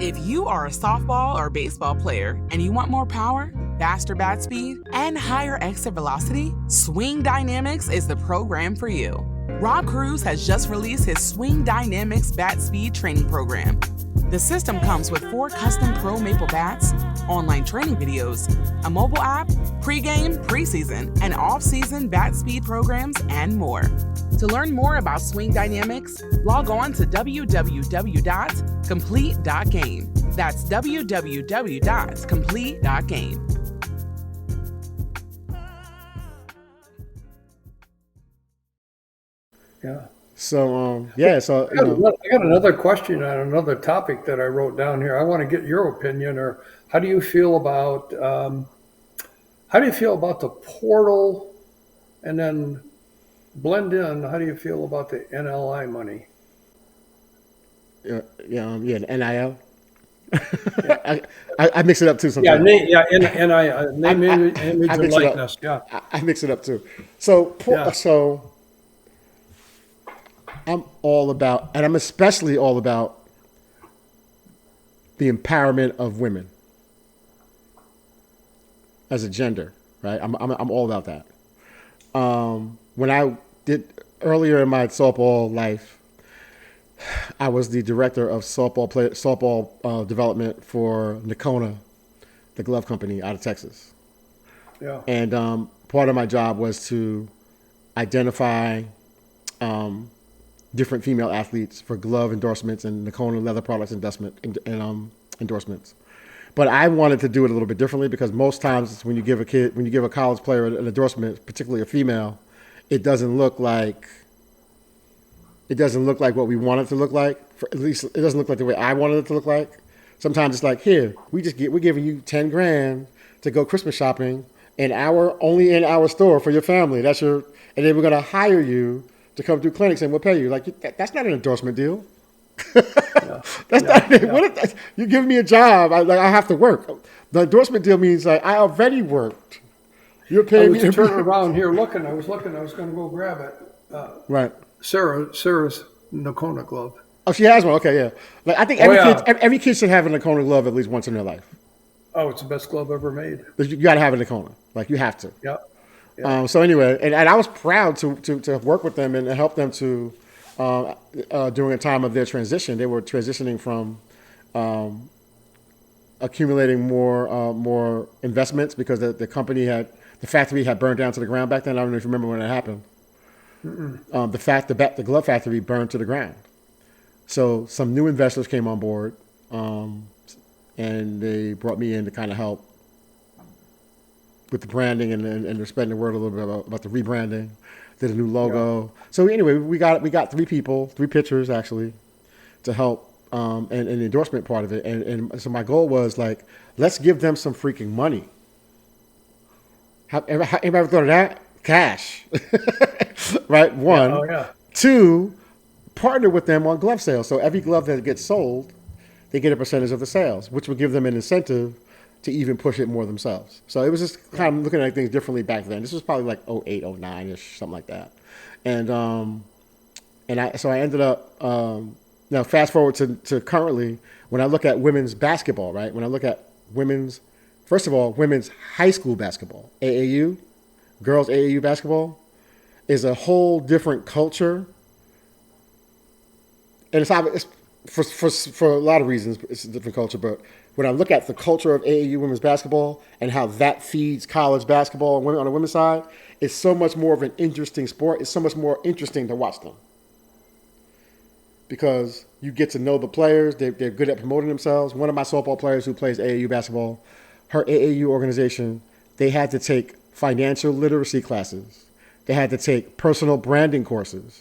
If you are a softball or baseball player and you want more power, faster bat speed, and higher exit velocity, Swing Dynamics is the program for you. Rob Cruz has just released his Swing Dynamics Bat Speed Training Program. The system comes with 4 custom Pro Maple bats, online training videos, a mobile app, pregame, preseason, and off-season bat speed programs, and more. To learn more about Swing Dynamics, log on to www.complete.game. That's www.complete.game. Yeah. So I got another question on another topic that I wrote down here. I want to get your opinion, or how do you feel about the portal, and then blend in? How do you feel about the NLI money? the NIL. I mix it up too sometimes. Name, image, and likeness. I mix it up too. So I'm all about, and I'm especially all about the empowerment of women as a gender, right? I'm all about that. When I did earlier in my softball life, I was the director of softball development for Nakona, the glove company out of Texas. Yeah. And part of my job was to identify different female athletes for glove endorsements and Nakona leather products endorsements. But I wanted to do it a little bit differently, because most times when you give a college player an endorsement, particularly a female, it doesn't look like what we want it to look like. At least it doesn't look like the way I wanted it to look like. Sometimes it's like, here, we're giving you $10,000 to go Christmas shopping only in our store for your family. And then we're gonna hire you to come do clinics and we'll pay you. Like, that's not an endorsement deal. You're giving me a job. I have to work. The endorsement deal means like I already worked. You're paying me. I was turning around here looking. I was going to go grab it. Right. Sarah's Nakona glove. Oh, she has one. Okay, yeah. Like I think every kid should have a Nakona glove at least once in their life. Oh, it's the best glove ever made. But you got to have a Nakona. Like you have to. Yeah. So anyway, and I was proud to work with them and help them to during a time of their transition. They were transitioning from accumulating more investments because the factory had burned down to the ground back then. I don't know if you remember when that happened. The glove factory burned to the ground. So some new investors came on board, and they brought me in to kind of help with the branding and spreading the word a little bit about the rebranding. Did a new logo. Yeah. So anyway, we got 3 pitchers actually, to help and the endorsement part of it. And so my goal was like, let's give them some freaking money. Anybody ever thought of that? Cash. Right? 1. Oh, yeah. 2, partner with them on glove sales. So every glove that gets sold, they get a percentage of the sales, which would give them an incentive to even push it more themselves. So it was just kind of looking at things differently back then. This was probably like 08, 09-ish, something like that. And I ended up, now fast forward to currently, when I look at women's basketball, right? When I look at women's high school basketball, AAU, girls AAU basketball, is a whole different culture. And it's for a lot of reasons, it's a different culture, but when I look at the culture of AAU women's basketball and how that feeds college basketball and women on the women's side, it's so much more of an interesting sport. It's so much more interesting to watch them because you get to know the players. They're good at promoting themselves. One of my softball players who plays AAU basketball, her AAU organization, they had to take financial literacy classes. They had to take personal branding courses.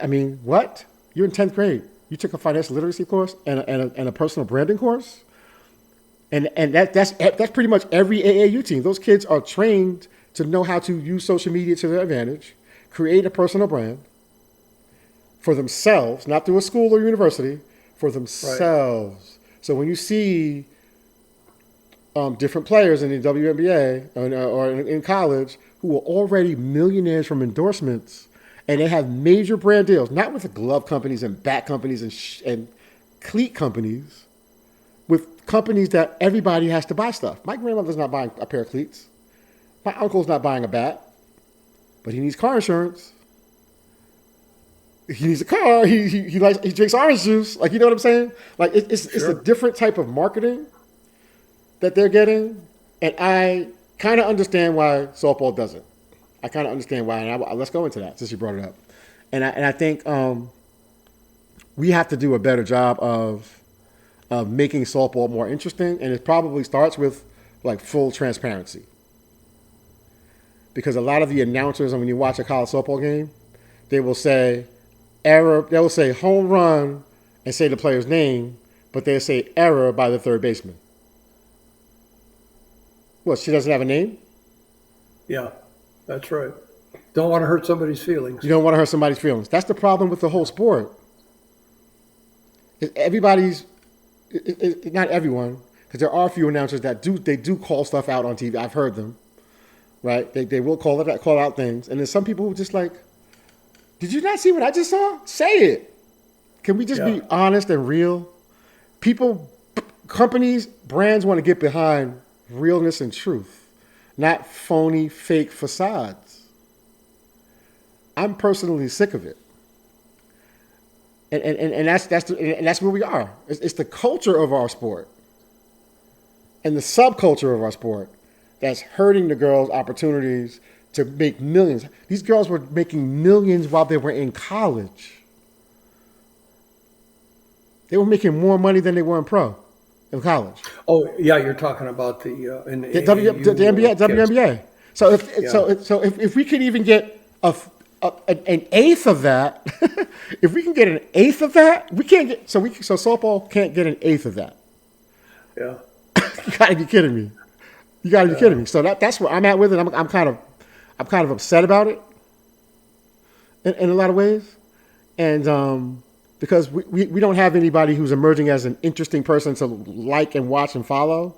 I mean, what? You're in 10th grade. You took a financial literacy course and a personal branding course, and that's pretty much every AAU team. Those kids are trained to know how to use social media to their advantage, create a personal brand for themselves, not through a school or university, for themselves. Right. So when you see different players in the WNBA or in college who are already millionaires from endorsements, And they have major brand deals, not with the glove companies and bat companies and cleat companies, with companies that everybody has to buy stuff. My grandmother's not buying a pair of cleats. My uncle's not buying a bat, but he needs car insurance. He needs a car. He drinks orange juice. Like, you know what I'm saying? Like, it's a different type of marketing that they're getting, and I kind of understand why softball doesn't. I kind of understand why, and let's go into that since you brought it up. And I think we have to do a better job of making softball more interesting, and it probably starts with like full transparency. Because a lot of the announcers, when you watch a college softball game, they will say error. They will say home run and say the player's name, but they'll say error by the third baseman. What? She doesn't have a name? Yeah, that's right. Don't want to hurt somebody's feelings. You don't want to hurt somebody's feelings. That's the problem with the whole sport. Everybody's, not everyone, because there are a few announcers that do call stuff out on TV. I've heard them, right? They will call out things, and there's some people who just like, did you not see what I just saw? Say it. Can we just be honest and real? People, companies, brands want to get behind realness and truth, not phony, fake facades. I'm personally sick of it. And that's where we are. It's the culture of our sport and the subculture of our sport that's hurting the girls' opportunities to make millions. These girls were making millions while they were in college. They were making more money than they were in college. Oh yeah, you're talking about the WNBA. So if we could even get an eighth of that, if we can get an eighth of that, we can't get. So softball can't get an eighth of that. Yeah, you gotta be kidding me. You gotta be kidding me. So that's where I'm at with it. I'm kind of upset about it in a lot of ways, and because we don't have anybody who's emerging as an interesting person to like and watch and follow.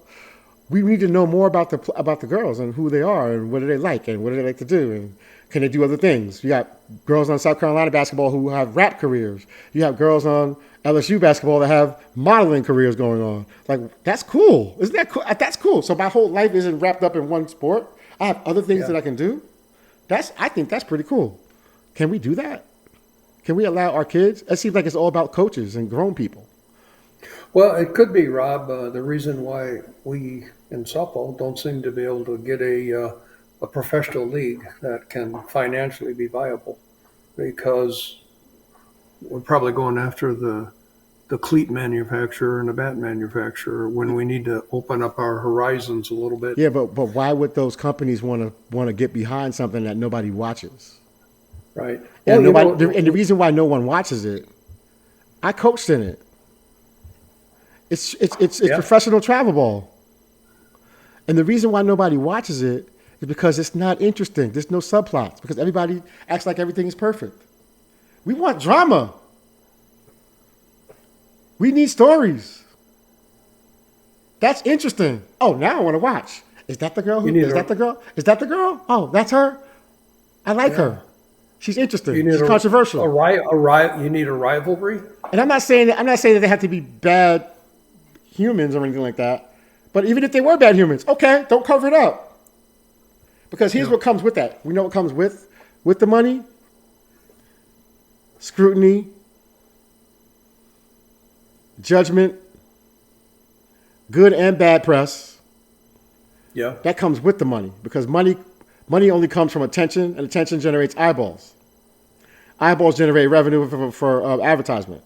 We need to know more about the girls and who they are and what do they like and what do they like to do and can they do other things. You got girls on South Carolina basketball who have rap careers. You have girls on LSU basketball that have modeling careers going on. Like, that's cool. Isn't that cool? That's cool. So my whole life isn't wrapped up in one sport. I have other things that I can do. I think that's pretty cool. Can we do that? Can we allow our kids? It seems like it's all about coaches and grown people. Well, it could be, Rob. The reason why we in softball don't seem to be able to get a professional league that can financially be viable, because we're probably going after the cleat manufacturer and the bat manufacturer when we need to open up our horizons a little bit. Yeah, but why would those companies want to get behind something that nobody watches? Right. And and the reason why no one watches it, I coached in it. It's professional travel ball. And the reason why nobody watches it is because it's not interesting. There's no subplots because everybody acts like everything is perfect. We want drama. We need stories. That's interesting. Oh, now I want to watch. Is that the girl? Is that the girl? Is that the girl? Oh, that's her. I like her. She's interesting. She's controversial. You need a rivalry. And I'm not saying that they have to be bad humans or anything like that. But even if they were bad humans, okay, don't cover it up. Because here's what comes with that. We know what comes with the money. Scrutiny. Judgment. Good and bad press. Yeah. That comes with the money. Because money only comes from attention, and attention generates eyeballs. Eyeballs generate revenue for advertisement.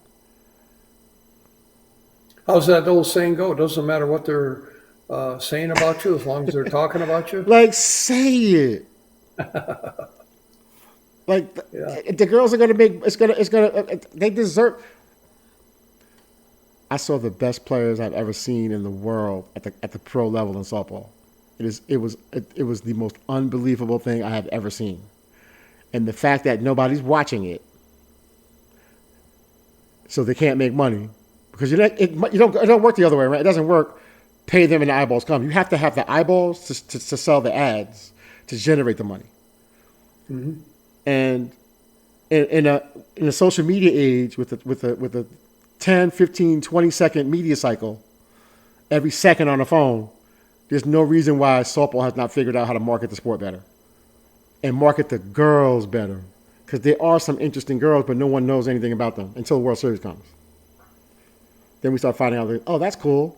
How's that old saying go? It doesn't matter what they're saying about you as long as they're talking about you. Like, say it. Like, the girls are gonna make. It's gonna. They deserve. I saw the best players I've ever seen in the world at the pro level in softball. It was the most unbelievable thing I have ever seen, and the fact that nobody's watching it, so they can't make money because it don't work the other way, right? It doesn't work. Pay them and the eyeballs come. You have to have the eyeballs to sell the ads to generate the money. Mm-hmm. And in a social media age with a 10, 15, 20-second media cycle every second on the phone, there's no reason why softball has not figured out how to market the sport better and market the girls better, because there are some interesting girls, but no one knows anything about them until the World Series comes. Then we start finding out, oh, that's cool,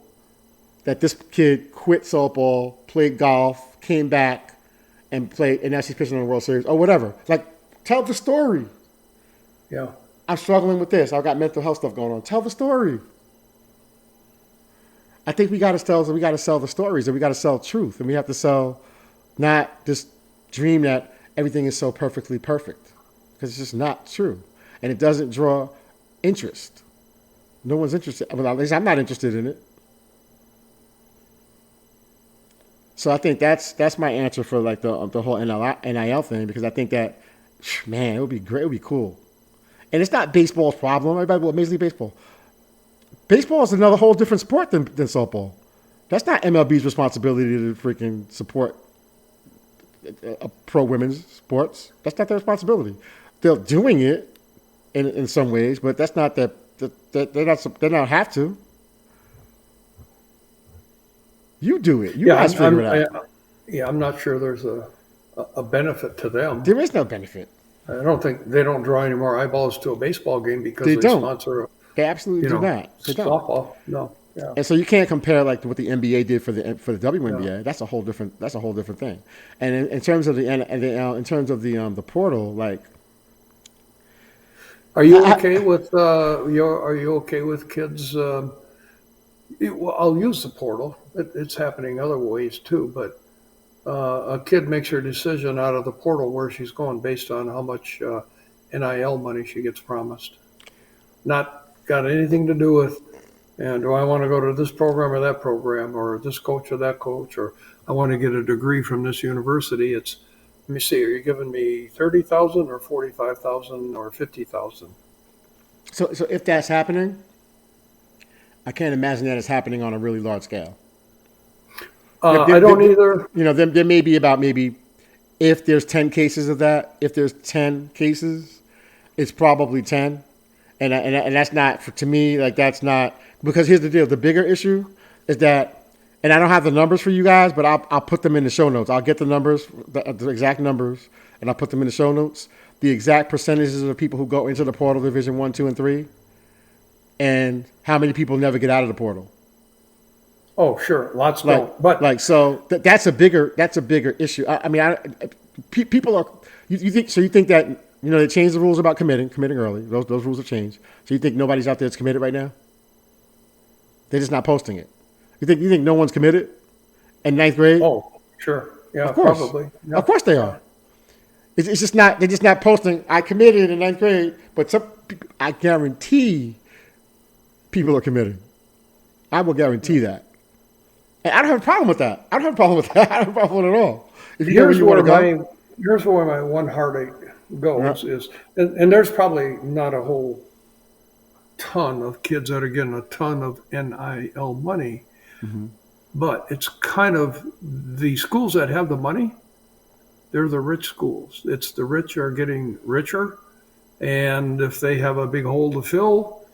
that this kid quit softball, played golf, came back, and played, and now she's pitching in the World Series or whatever. Like, tell the story. Yeah. I'm struggling with this. I've got mental health stuff going on. Tell the story. I think we got to sell the stories, and we got to sell truth, and we have to sell not this dream that everything is so perfectly perfect, because it's just not true, and it doesn't draw interest. No one's interested. Well, at least I'm not interested in it. So I think that's my answer for like the whole NIL thing, because I think that, man, it would be great. It would be cool. And it's not baseball's problem. Everybody, well, Major League Baseball. Baseball is another whole different sport than softball. That's not MLB's responsibility to freaking support pro women's sports. That's not their responsibility. They're doing it in some ways, but that's not they don't have to. You do it. You guys figure it out. I'm not sure there's a benefit to them. There is no benefit. I don't think they don't draw any more eyeballs to a baseball game because they sponsor. They absolutely do not. They softball. No. Yeah. And so you can't compare like what the NBA did for the WNBA. No. That's a whole different thing. And in terms of the portal, like, are you okay with kids? I'll use the portal. It's happening other ways too, but a kid makes her decision out of the portal where she's going based on how much NIL money she gets promised. Not got anything to do with, and do I want to go to this program or that program, or this coach or that coach, or I want to get a degree from this university. It's, let me see, are you giving me 30,000 or 45,000 or 50,000? So if that's happening, I can't imagine that it's happening on a really large scale. I don't either. You know, there may be about maybe, if there's 10 cases of that, if there's 10 cases, it's probably 10. And that's not, to me, like, that's not, because here's the deal. The bigger issue is that, and I don't have the numbers for you guys, but I'll put them in the show notes. I'll get the numbers, the exact numbers, and I'll put them in the show notes. The exact percentages of the people who go into the portal Division 1, 2, and 3, and how many people never get out of the portal. Oh, sure, lots don't. But so that's a bigger issue. People are. You think that they changed the rules about committing early. Those rules have changed. So you think nobody's out there that's committed right now? They're just not posting it. You think no one's committed in ninth grade? Oh, sure, yeah, of course. Probably. Yeah. Of course they are. It's just not. They're just not posting. I committed in ninth grade, but I guarantee people are committing. I will guarantee that. And I don't have a problem with that. I don't have a problem with that. I don't have a problem with it at all. If you know where you want to go. Here's where my one heartache goes is, and there's probably not a whole ton of kids that are getting a ton of NIL money, but it's kind of the schools that have the money, they're the rich schools. It's the rich are getting richer, and if they have a big hole to fill,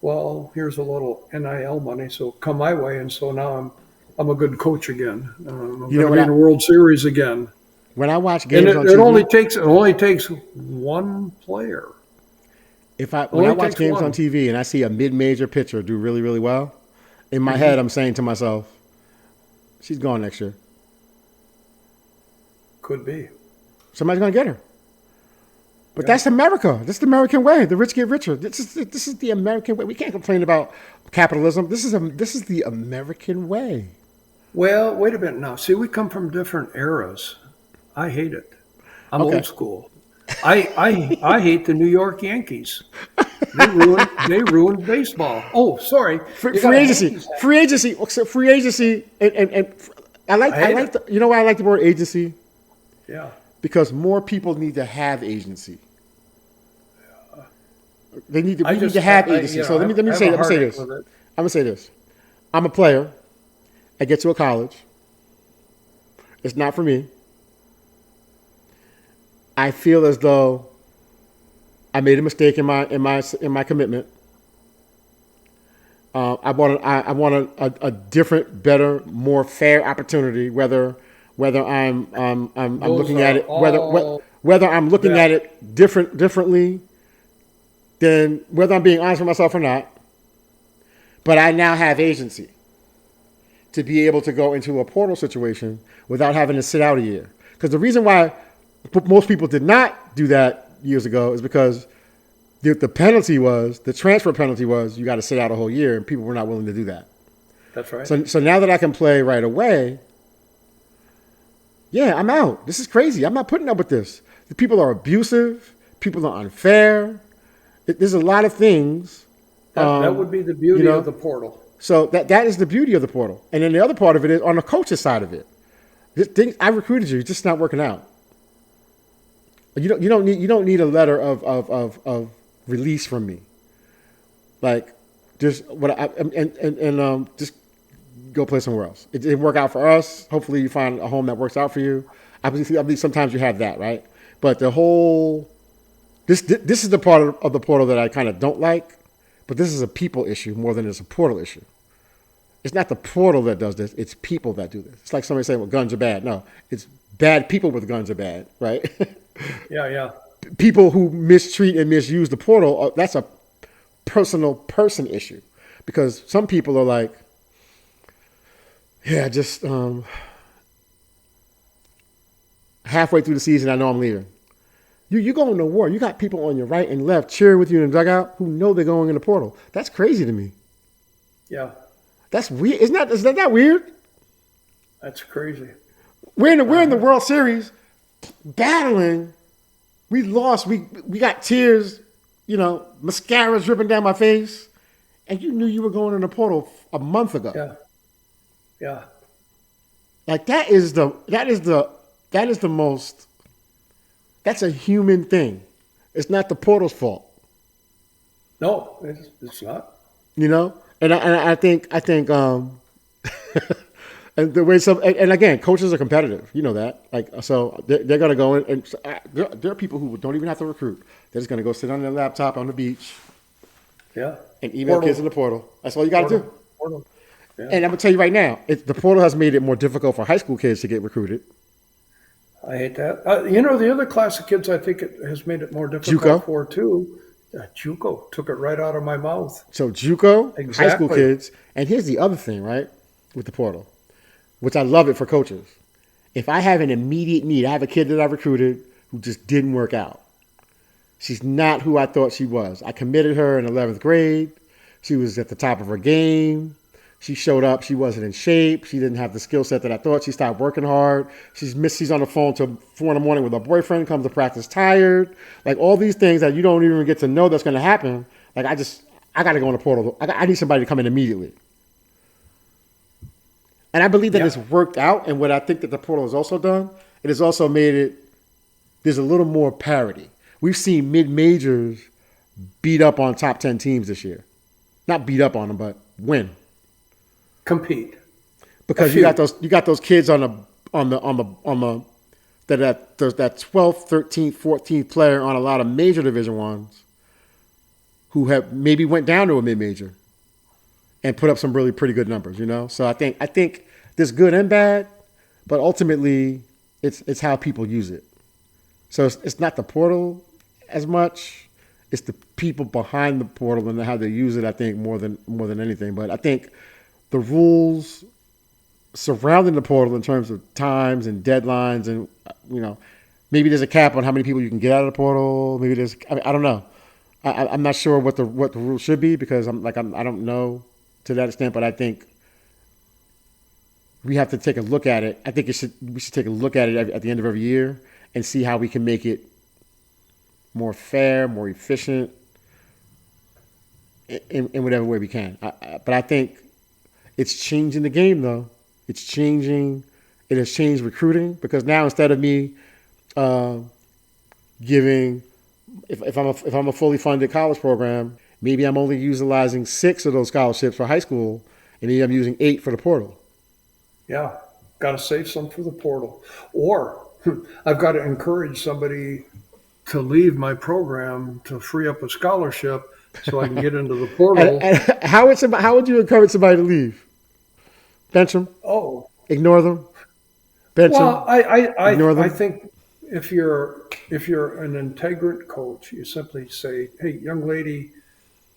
well, here's a little NIL money, so come my way, and so now I'm a good coach again. I'm going to be in a World Series again. When I watch games on TV, it only takes one player. When I watch games on TV and I see a mid-major pitcher do really, really well, in my head I'm saying to myself, she's gone next year. Could be. Somebody's going to get her. But that's America. This is the American way. The rich get richer. This is the American way. We can't complain about capitalism. This is the American way. Well, wait a minute now. See, we come from different eras. I hate it. I'm old school. I hate the New York Yankees. They ruined baseball. Oh, sorry. Free agency. And I like you know why I like the word agency? Yeah. Because more people need to have agency. We need to have agency. So let me say this. I'm gonna say this. I'm a player. I get to a college. It's not for me. I feel as though I made a mistake in my commitment. I want a different, better, more fair opportunity. Whether I'm Those looking at are it all whether I'm looking at valid. it differently than whether I'm being honest with myself or not. But I now have agency to be able to go into a portal situation without having to sit out a year. Because the reason why most people did not do that years ago is because the transfer penalty was you got to sit out a whole year, and people were not willing to do that. That's right. So now that I can play right away, yeah, I'm out. This is crazy. I'm not putting up with this. The people are abusive. People are unfair. There's a lot of things. That would be the beauty of the portal. So that is the beauty of the portal. And then the other part of it is on the coach's side of it. I recruited you, it's just not working out. You don't need a letter of release from me. Like just just go play somewhere else. It didn't work out for us. Hopefully you find a home that works out for you. Obviously sometimes you have that, right? But the whole this is the part of the portal that I kind of don't like. But this is a people issue more than it's a portal issue. It's not the portal that does this. It's people that do this. It's like somebody saying, well, guns are bad. No, it's bad people with guns are bad, right? Yeah. People who mistreat and misuse the portal, that's a person issue. Because some people are like, yeah, just halfway through the season, I know I'm leaving. You going to war. You got people on your right and left cheering with you in the dugout who know they're going in the portal. That's crazy to me. Yeah. That's weird. Is that not weird? That's crazy. We're in the World Series battling. We lost. We got tears, mascara dripping down my face. And you knew you were going in the portal a month ago. Yeah. Like that is the most. That's a human thing. It's not the portal's fault. No, it's not. And I think and the way and again, coaches are competitive. You know that. Like so, they're going to go in and there are people who don't even have to recruit. They're just going to go sit on their laptop on the beach. Yeah. And email kids in the portal. That's all you got to do. Portal. Yeah. And I'm gonna tell you right now, the portal has made it more difficult for high school kids to get recruited. I hate that. The other class of kids, I think it has made it more difficult for too. JUCO took it right out of my mouth. So JUCO, exactly. High school kids, and here's the other thing, right, with the portal, which I love it for coaches. If I have an immediate need, I have a kid that I recruited who just didn't work out. She's not who I thought she was. I committed her in 11th grade. She was at the top of her game. She showed up. She wasn't in shape. She didn't have the skill set that I thought. She stopped working hard. She's on the phone till 4 a.m. with her boyfriend, comes to practice tired. Like all these things that you don't even get to know that's going to happen. Like I got to go in the portal. I need somebody to come in immediately. And I believe that it's worked out. And what I think that the portal has also done, it has also made it, there's a little more parity. We've seen mid-majors beat up on top 10 teams this year. Not beat up on them, but win. Compete. Because you got those kids on the that 12th, 13th, 14th player on a lot of major division ones who have maybe went down to a mid-major and put up some really pretty good numbers, So I think there's good and bad, but ultimately it's how people use it. So it's not the portal as much. It's the people behind the portal and how they use it, I think, more than anything. But I think the rules surrounding the portal in terms of times and deadlines and, maybe there's a cap on how many people you can get out of the portal. Maybe I don't know. I'm not sure what the rules should be because I don't know to that extent, but I think we have to take a look at it. I think we should take a look at it at the end of every year and see how we can make it more fair, more efficient in whatever way we can. But I think it's changing the game, though. It's changing. It has changed recruiting because now instead of me giving, if I'm a fully funded college program, maybe I'm only utilizing 6 of those scholarships for high school, and maybe I'm using 8 for the portal. Yeah, got to save some for the portal, or I've got to encourage somebody to leave my program to free up a scholarship so I can get into the portal. And how would you encourage somebody to leave? Bench them? Oh, Ignore them? Bench well, them? Ignore them? I think if you're an integrant coach, you simply say, "Hey, young lady,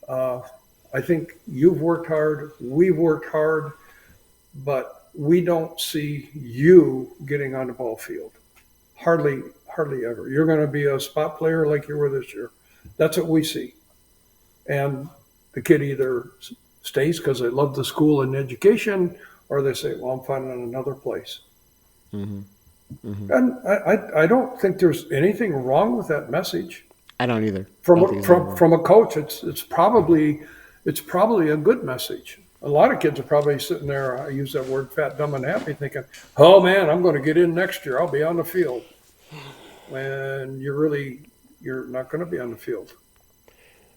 I think you've worked hard, we've worked hard, but we don't see you getting on the ball field. Hardly ever. You're going to be a spot player like you were this year. That's what we see." And the kid either stays because they love the school and education, or they say, "Well, I'm finding another place." Mm-hmm. Mm-hmm. And I don't think there's anything wrong with that message. I don't either. From a coach, it's probably a good message. A lot of kids are probably sitting there, I use that word, fat, dumb, and happy, thinking, "Oh man, I'm going to get in next year. I'll be on the field." When you're not going to be on the field.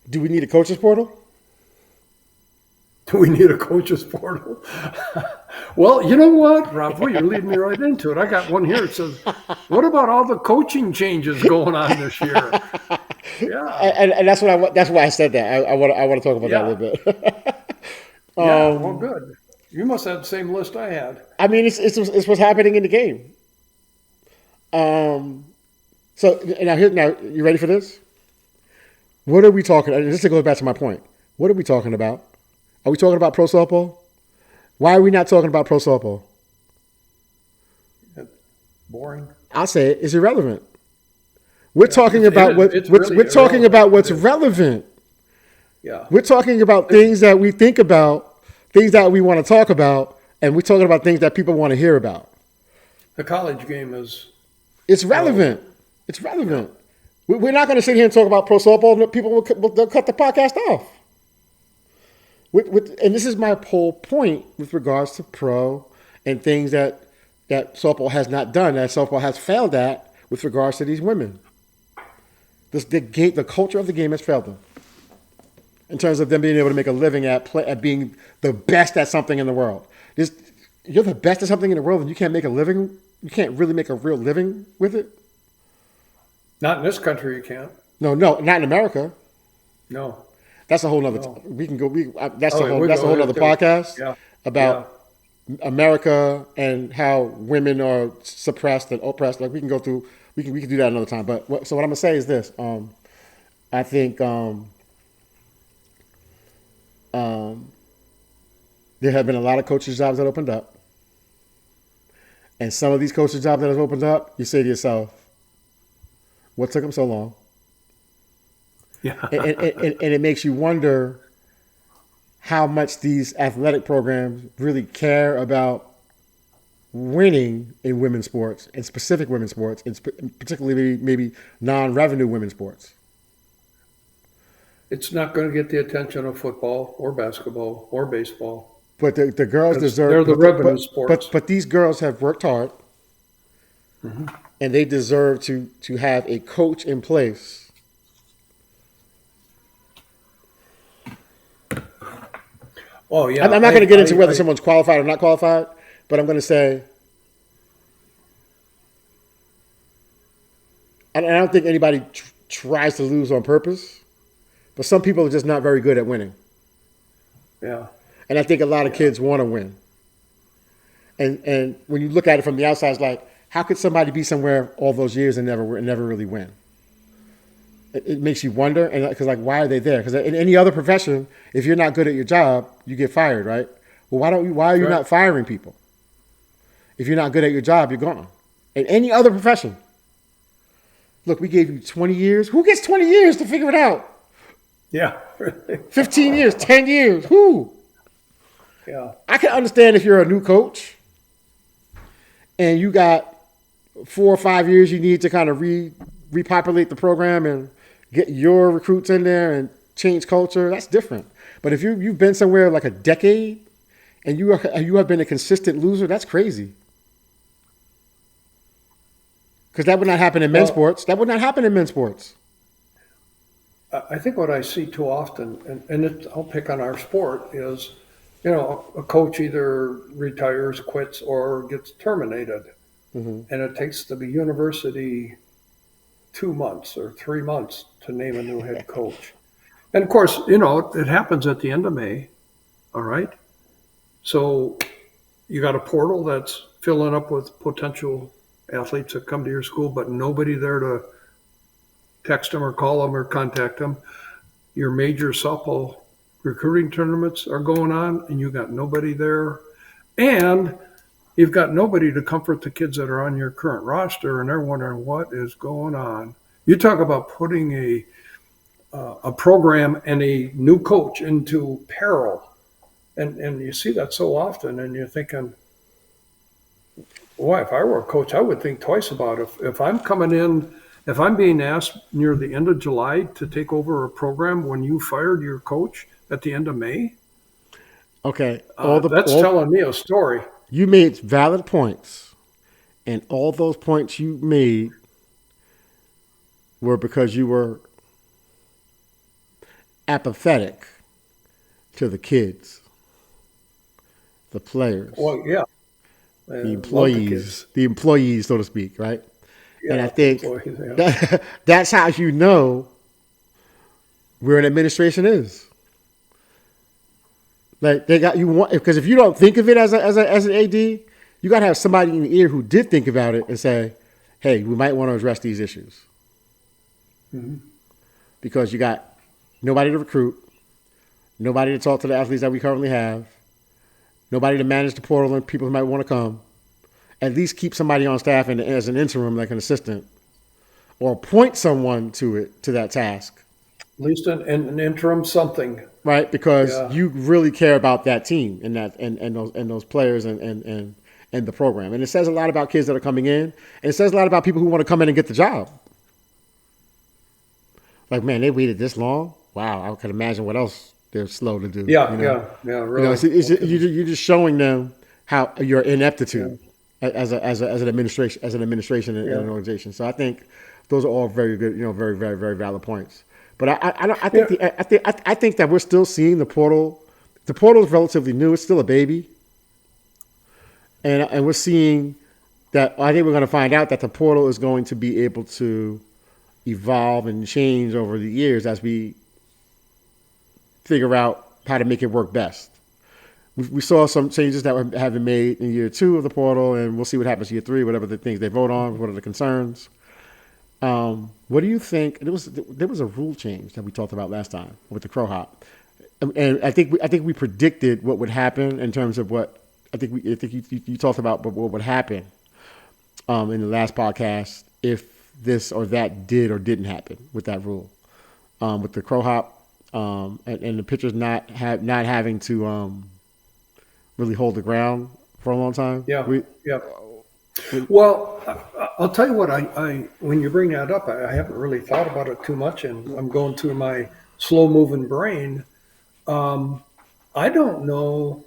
Do we need a coaches portal? Do we need a coaches portal? Well, you know what, Rob? Well, you're leading me right into it. I got one here. It says, "What about all the coaching changes going on this year?" Yeah, and that's what that's why I said that. I want to talk about that a little bit. Yeah, well, good. You must have the same list I had. I mean, it's what's happening in the game. So now you ready for this? What are we talking? Just to go back to my point, what are we talking about? Are we talking about pro softball? Why are we not talking about pro softball? Boring. I'll say it. It's irrelevant. We're talking about what's relevant. Yeah. We're talking about things that we think about, things that we want to talk about, and we're talking about things that people want to hear about. The college game is... It's relevant. It's relevant. We're not going to sit here and talk about pro softball. People they'll cut the podcast off. And this is my whole point with regards to pro and things that softball has not done, that softball has failed at with regards to these women. The culture of the game has failed them in terms of them being able to make a living at being the best at something in the world. You're the best at something in the world, and you can't make a living. You can't really make a real living with it. Not in this country, you can't. No, not in America. No. That's a whole nother. No. We can go. That's a whole other podcast about America and how women are suppressed and oppressed. Like we can go through. We can do that another time. But so what I'm gonna say is this. I think there have been a lot of coaches jobs that opened up, and some of these coaches jobs that have opened up, you say to yourself, "What took them so long?" Yeah. and it makes you wonder how much these athletic programs really care about winning in women's sports, and specific women's sports, and particularly maybe non-revenue women's sports. It's not going to get the attention of football or basketball or baseball. But the girls deserve. They're the revenue sports. But these girls have worked hard, mm-hmm. and they deserve to have a coach in place. Oh yeah. I'm not going to get into whether someone's qualified or not qualified, but I'm going to say, and I don't think anybody tries to lose on purpose, but some people are just not very good at winning. Yeah. And I think a lot of kids want to win. And when you look at it from the outside, it's like, how could somebody be somewhere all those years and never really win? It makes you wonder, and because why are they there? Because in any other profession, if you're not good at your job, you get fired, right? Well, why are you not firing people? If you're not good at your job, you're gone. In any other profession. Look, we gave you 20 years. Who gets 20 years to figure it out? Yeah. 15 years, 10 years. Who? Yeah. I can understand if you're a new coach and you got 4 or 5 years you need to kind of repopulate the program and get your recruits in there and change culture. That's different. But if you've been somewhere like a decade and you have been a consistent loser, that's crazy. Because that would not happen in men's sports. That would not happen in men's sports. I think what I see too often, and I'll pick on our sport, is, a coach either retires, quits, or gets terminated. Mm-hmm. And it takes the university 2 months or 3 months to name a new head coach. And of course, it happens at the end of May. All right. So you got a portal that's filling up with potential athletes that come to your school, but nobody there to text them or call them or contact them. Your major softball recruiting tournaments are going on, and you got nobody there. And you've got nobody to comfort the kids that are on your current roster, and they're wondering what is going on. You talk about putting a program and a new coach into peril. And you see that so often, and you're thinking, boy, if I were a coach, I would think twice about it. If I'm coming in, if I'm being asked near the end of July to take over a program when you fired your coach at the end of May, okay, that's telling me a story. You made valid points, and all those points you made were because you were apathetic to the kids, the players, Well, yeah, the employees, so to speak, right? Yeah, and I think yeah. that's how you know where an administration is. Like they got you want, because if you don't think of it as an AD, you got to have somebody in the ear who did think about it and say, "Hey, we might want to address these issues," because you got nobody to recruit, nobody to talk to the athletes that we currently have, nobody to manage the portal and people who might want to come. At least keep somebody on staff and as an interim, like an assistant, or appoint someone to that task. At least an interim something, right? Because you really care about that team and those players and the program. And it says a lot about kids that are coming in, and it says a lot about people who want to come in and get the job. Like, man, they waited this long. Wow, I can imagine what else they're slow to do. Yeah. Really. You're just showing them how your ineptitude as an administration and an organization. So I think those are all very good, very, very, very valid points. But I think that we're still seeing the portal. The portal is relatively new; it's still a baby, and we're seeing that. I think we're going to find out that the portal is going to be able to evolve and change over the years as we figure out how to make it work best. We saw some changes that have been made in year 2 of the portal, and we'll see what happens in year 3. Whatever the things they vote on, what are the concerns? What do you think? There was a rule change that we talked about last time with the crow hop, and I think we predicted what would happen in terms of what I think you talked about what would happen in the last podcast if this or that did or didn't happen with that rule with the crow hop and the pitchers not having to really hold the ground for a long time. Well, I'll tell you what, I when you bring that up, I haven't really thought about it too much, and I'm going through my slow-moving brain. I don't know.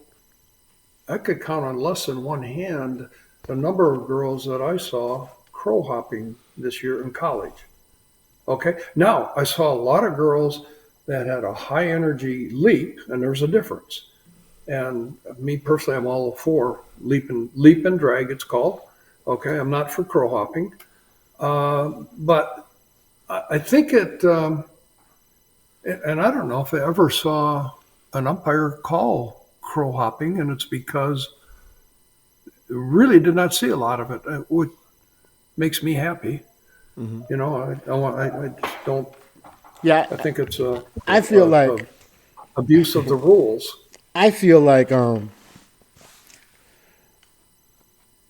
I could count on less than one hand the number of girls that I saw crow hopping this year in college. Okay. Now, I saw a lot of girls that had a high-energy leap, and there's a difference. And me personally, I'm all for leap and drag, it's called. Okay, I'm not for crow hopping. But I think and I don't know if I ever saw an umpire call crow hopping, and it's because I really did not see a lot of it. It makes me happy. Mm-hmm. I just don't. Yeah, I think it's I feel like abuse of the rules. I feel like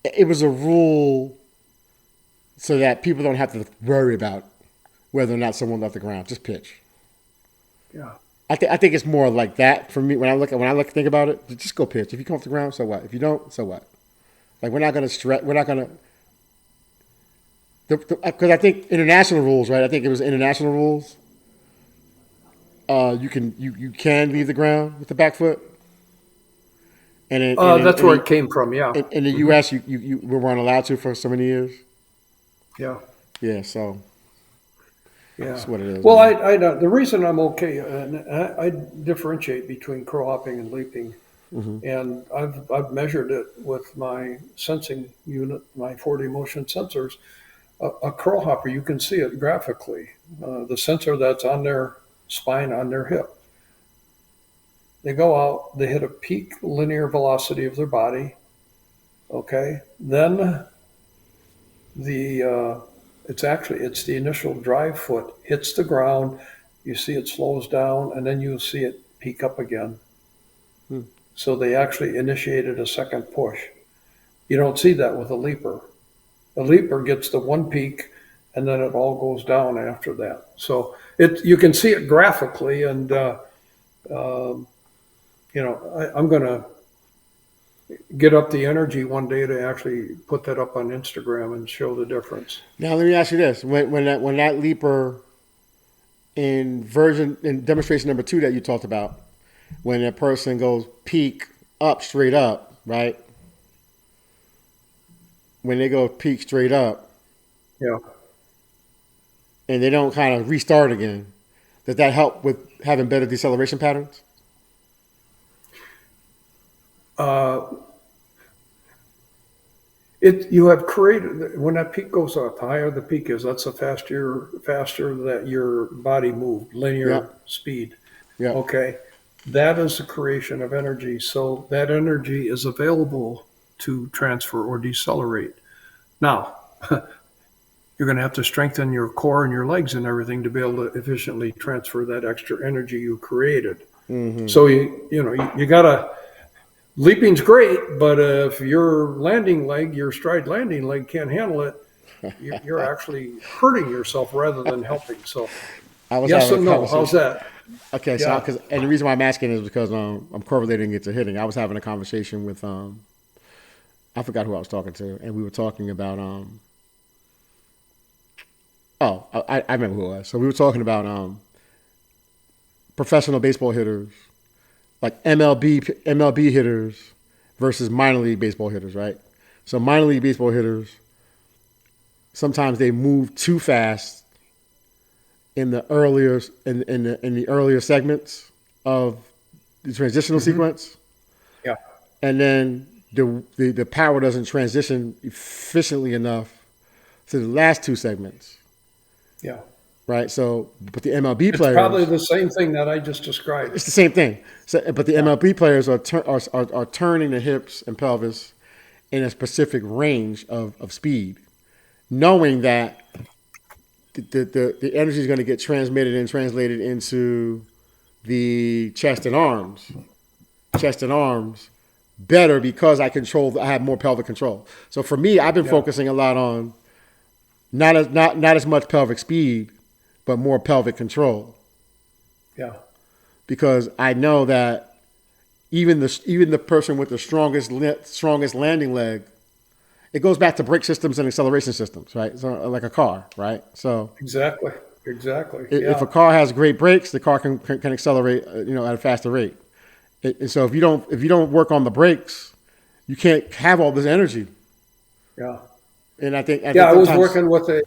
it was a rule so that people don't have to worry about whether or not someone left the ground. Just pitch. Yeah. I think it's more like that for me. When I think about it, just go pitch. If you come off the ground, so what? If you don't, so what? Like, we're not going to stretch. We're not going to. Because I think international rules, right? I think it was international rules. You can leave the ground with the back foot. And that's where it came from, yeah. In the U.S., we weren't allowed to for so many years. Yeah. Yeah. So. Yeah. That's what it is. Well, I the reason I'm okay, and I differentiate between crow hopping and leaping, and I've measured it with my sensing unit, my 4D motion sensors. a crow hopper, you can see it graphically. The sensor that's on their spine, on their hip. They go out, they hit a peak linear velocity of their body. Okay, then it's the initial drive foot hits the ground. You see it slows down, and then you see it peak up again. So they actually initiated a second push. You don't see that with a leaper. A leaper gets the one peak, and then it all goes down after that. So you can see it graphically, and I'm going to get up the energy one day to actually put that up on Instagram and show the difference. Now let me ask you this: when that leaper in demonstration number 2 that you talked about, when a person goes peak up straight up, right? When they go peak straight up, yeah, and they don't kind of restart again, does that help with having better deceleration patterns? You have created, when that peak goes up, the higher the peak is, that's the faster that your body moved, linear speed. Yeah. Okay. That is the creation of energy. So that energy is available to transfer or decelerate. Now, you're going to have to strengthen your core and your legs and everything to be able to efficiently transfer that extra energy you created. Mm-hmm. So you got to. Leaping's great, but if your stride landing leg can't handle it, you're actually hurting yourself rather than helping. So, yes and no. How's that? Okay, yeah. So and the reason why I'm asking is because I'm correlating it to hitting. I was having a conversation with I forgot who I was talking to, and we were talking about I remember who it was. So we were talking about professional baseball hitters, like MLB hitters versus minor league baseball hitters, right? So minor league baseball hitters, sometimes they move too fast in the earlier segments of the transitional sequence. Yeah. And then the power doesn't transition efficiently enough to the last 2 segments. Yeah. Right. So, but the MLB players, it's probably the same thing that I just described. It's the same thing. So, but the MLB players are turning the hips and pelvis in a specific range of speed, knowing that the energy is going to get transmitted and translated into the chest and arms better because I have more pelvic control. So for me, I've been focusing a lot on not as much pelvic speed, but more pelvic control. Yeah. Because I know that even the person with the strongest landing leg, it goes back to brake systems and acceleration systems, right? So like a car, right? So exactly. If a car has great brakes, the car can accelerate, at a faster rate. And so if you don't work on the brakes, you can't have all this energy. Yeah. And I think I was working with I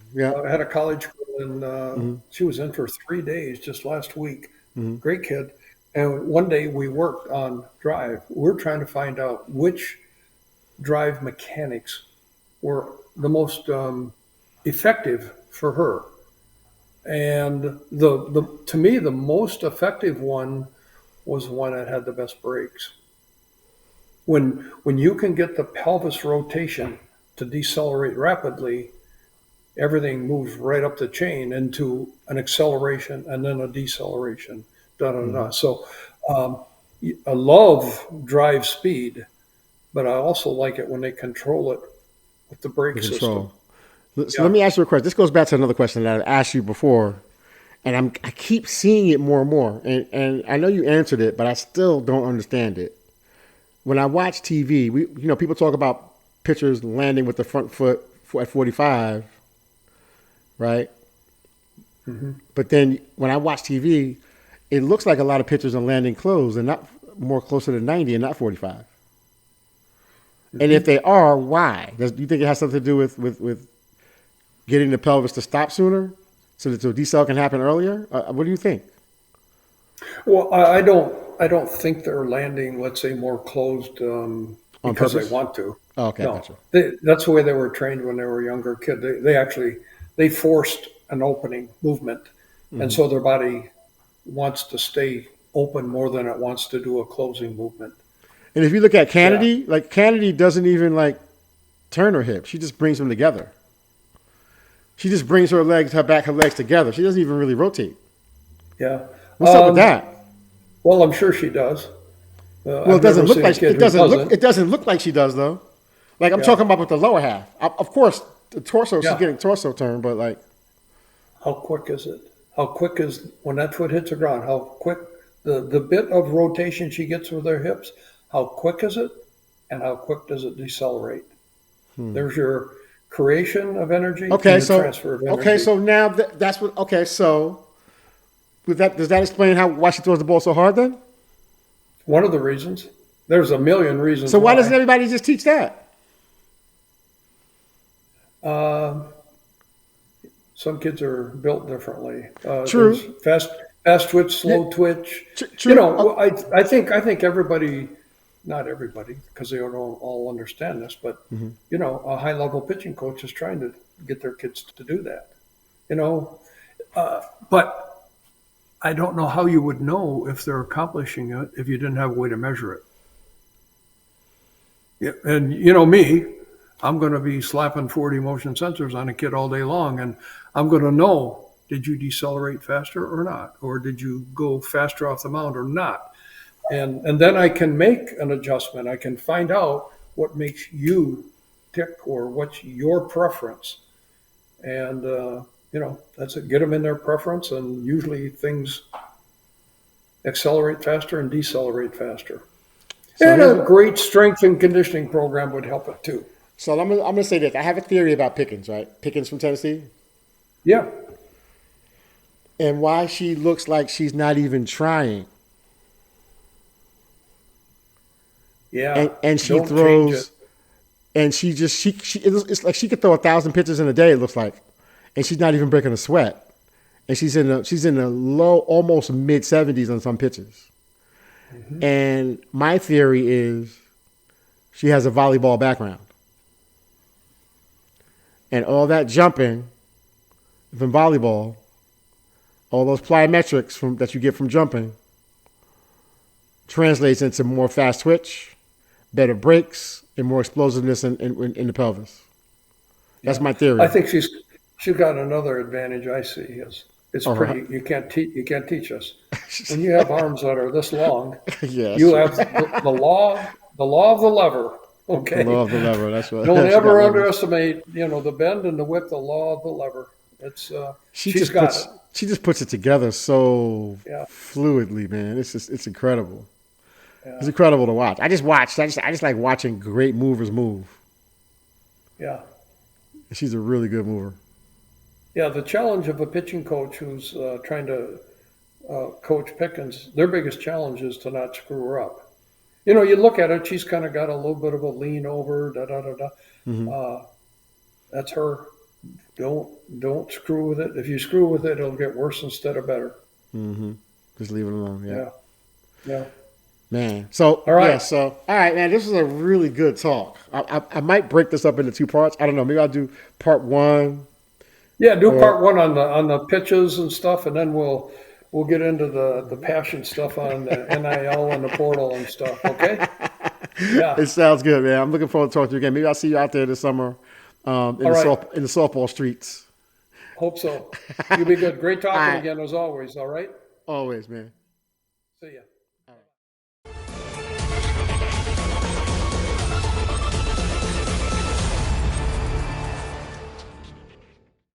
had a college girl, and she was in for 3 days just last week. Mm-hmm. Great kid. And one day we worked on drive. We're trying to find out which drive mechanics were the most effective for her. And to me, the most effective one was the one that had the best brakes. When you can get the pelvis rotation to decelerate rapidly, everything moves right up the chain into an acceleration and then a deceleration. So I love drive speed, but I also like it when they control it with the brake system. So let me ask you a question. This goes back to another question that I asked you before, and I keep seeing it more and more. And I know you answered it, but I still don't understand it. When I watch TV, people talk about pitchers landing with the front foot at 45, right? Mm-hmm. But then when I watch TV, it looks like a lot of pitchers are landing close and not more closer to 90 and not 45. Mm-hmm. And if they are, why? Do you think it has something to do with getting the pelvis to stop sooner so that the decel can happen earlier? What do you think? Well, I don't think they're landing, let's say, more closed On because purpose? they want to. Oh, okay, No, gotcha. that's the way they were trained when they were a younger kid. They actually they forced an opening movement, and so their body wants to stay open more than it wants to do a closing movement. And if you look at Yeah. Canady, like Canady doesn't even like turn her hips. She just brings them together. She just brings her legs together. She doesn't even really rotate. Yeah. What's up with that? Well, I'm sure she does. Well, it doesn't look like it doesn't look like she does though. Like I'm talking about with the lower half. Of course, the torso. She's getting torso turn, but like, how quick is it? How quick is when that foot hits the ground? How quick the bit of rotation she gets with her hips? How quick is it, and how quick does it decelerate? There's your creation of energy. Okay, and the so transfer of energy. okay, so now that's what. Okay, so with that, does that explain why she throws the ball so hard then? One of the reasons. There's a million reasons. So why doesn't everybody just teach that? Some kids are built differently. True. There's fast twitch, slow twitch. True. You know, I think everybody, not everybody, because they don't all understand this, but you know, a high level pitching coach is trying to get their kids to do that. You know, but I don't know how you would know if they're accomplishing it if you didn't have a way to measure it. Yeah, and you know me, I'm going to be slapping 40 motion sensors on a kid all day long, and I'm going to know, did you decelerate faster or not? Or did you go faster off the mound or not? And then I can make an adjustment. I can find out what makes you tick or what's your preference. And, you know, that's it. Get them in their preference, and usually things accelerate faster and decelerate faster. So and a great strength and conditioning program would help it too. So I'm gonna say this. I have a theory about Pickens, right? Pickens from Tennessee. Yeah. And why she looks like she's not even trying. Yeah. And she throws, and it's like she could throw 1,000 pitches in a day. It looks like, and she's not even breaking a sweat. And she's in the low, almost mid 70s on some pitches. Mm-hmm. And my theory is she has a volleyball background. And all that jumping from volleyball, all those plyometrics that you get from jumping, translates into more fast twitch, better breaks, and more explosiveness in the pelvis. That's my theory. I think she's got another advantage I see is it's pretty. You can't teach us. When you have arms that are this long, you have the law of the lever. Okay. The law of the lever. That's what. Don't ever underestimate, the bend and the width. The law of the lever. It's she just puts it together so fluidly, man. It's incredible. Yeah. It's incredible to watch. I just like watching great movers move. Yeah. She's a really good mover. Yeah, the challenge of a pitching coach who's trying to coach Pickens, their biggest challenge is to not screw her up. You look at it, she's kind of got a little bit of a lean over, Mm-hmm. That's her. Don't screw with it. If you screw with it, it'll get worse instead of better. Mm-hmm. Just leave it alone. Yeah. Man. So all right. Yeah, all right, man. This was a really good talk. I might break this up into 2 parts. I don't know. Maybe I'll do part 1. Yeah, do part 1 on the pitches and stuff, and then we'll get into the passion stuff on the NIL and the portal and stuff. Okay. Yeah. It sounds good, man. I'm looking forward to talking to you again. Maybe I'll see you out there this summer in the softball streets. Hope so. You'll be good. Great talking again as always. All right. Always, man. See ya.